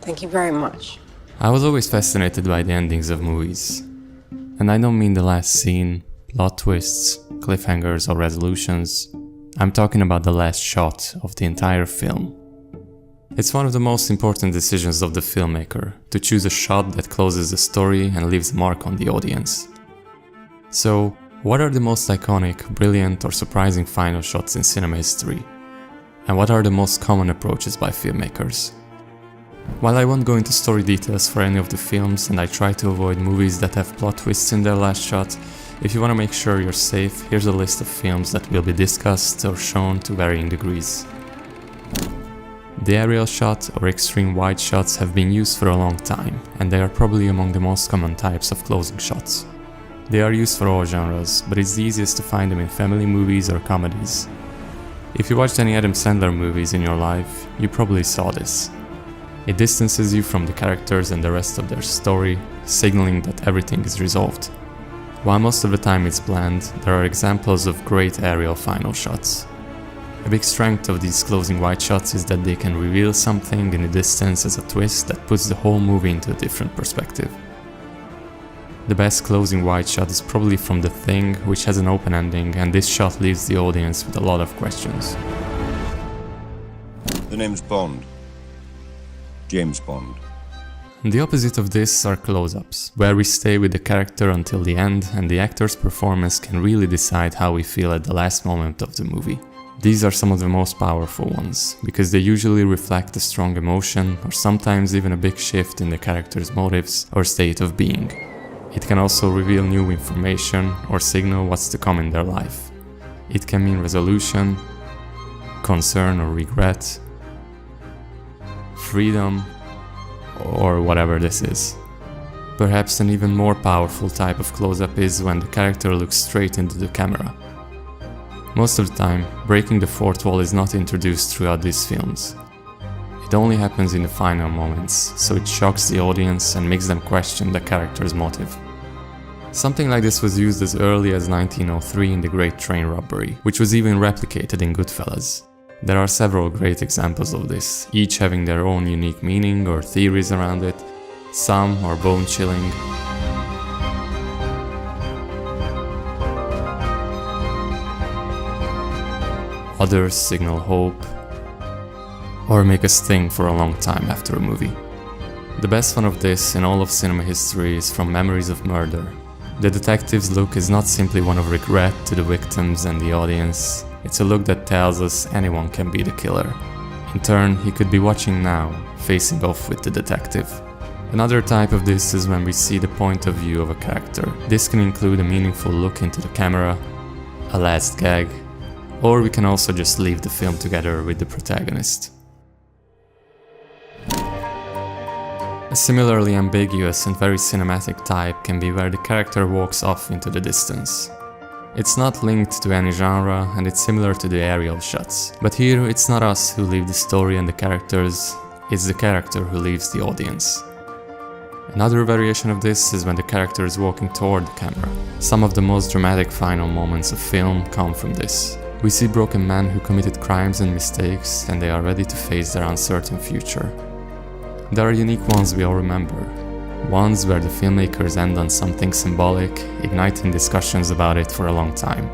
Thank you very much. I was always fascinated by the endings of movies. And I don't mean the last scene, plot twists, cliffhangers or resolutions. I'm talking about the last shot of the entire film. It's one of the most important decisions of the filmmaker, to choose a shot that closes the story and leaves a mark on the audience. So, what are the most iconic, brilliant or surprising final shots in cinema history? And what are the most common approaches by filmmakers? While I won't go into story details for any of the films and I try to avoid movies that have plot twists in their last shot, if you want to make sure you're safe, here's a list of films that will be discussed or shown to varying degrees. The aerial shot or extreme wide shots have been used for a long time, and they are probably among the most common types of closing shots. They are used for all genres, but it's the easiest to find them in family movies or comedies. If you watched any Adam Sandler movies in your life, you probably saw this. It distances you from the characters and the rest of their story, signaling that everything is resolved. While most of the time it's bland, there are examples of great aerial final shots. A big strength of these closing wide shots is that they can reveal something in the distance as a twist that puts the whole movie into a different perspective. The best closing wide shot is probably from The Thing, which has an open ending, and this shot leaves the audience with a lot of questions. The name's Bond. James Bond. The opposite of this are close-ups, where we stay with the character until the end and the actor's performance can really decide how we feel at the last moment of the movie. These are some of the most powerful ones, because they usually reflect a strong emotion or sometimes even a big shift in the character's motives or state of being. It can also reveal new information or signal what's to come in their life. It can mean resolution, concern or regret, freedom, or whatever this is. Perhaps an even more powerful type of close-up is when the character looks straight into the camera. Most of the time, breaking the fourth wall is not introduced throughout these films. It only happens in the final moments, so it shocks the audience and makes them question the character's motive. Something like this was used as early as 1903 in The Great Train Robbery, which was even replicated in Goodfellas. There are several great examples of this, each having their own unique meaning or theories around it. Some are bone-chilling, others signal hope, or make us think for a long time after a movie. The best one of this in all of cinema history is from Memories of Murder. The detective's look is not simply one of regret to the victims and the audience, it's a look that tells us anyone can be the killer. In turn, he could be watching now, facing off with the detective. Another type of this is when we see the point of view of a character. This can include a meaningful look into the camera, a last gag, or we can also just leave the film together with the protagonist. A similarly ambiguous and very cinematic type can be where the character walks off into the distance. It's not linked to any genre and it's similar to the aerial shots, but here it's not us who leave the story and the characters, it's the character who leaves the audience. Another variation of this is when the character is walking toward the camera. Some of the most dramatic final moments of film come from this. We see broken men who committed crimes and mistakes and they are ready to face their uncertain future. There are unique ones we all remember. Ones where the filmmakers end on something symbolic, igniting discussions about it for a long time.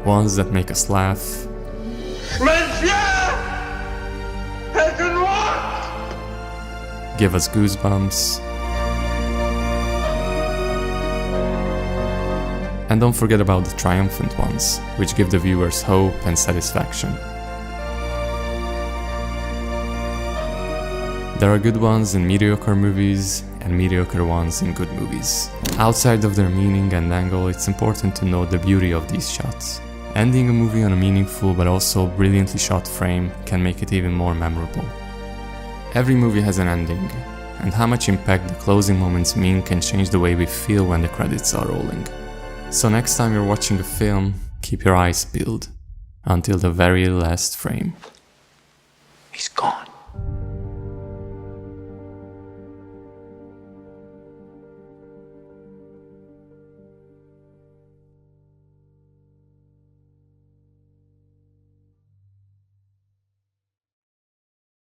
Ones that make us laugh, give us goosebumps, and don't forget about the triumphant ones, which give the viewers hope and satisfaction. There are good ones in mediocre movies and mediocre ones in good movies. Outside of their meaning and angle, it's important to note the beauty of these shots. Ending a movie on a meaningful but also brilliantly shot frame can make it even more memorable. Every movie has an ending, and how much impact the closing moments mean can change the way we feel when the credits are rolling. So next time you're watching a film, keep your eyes peeled until the very last frame. He's gone.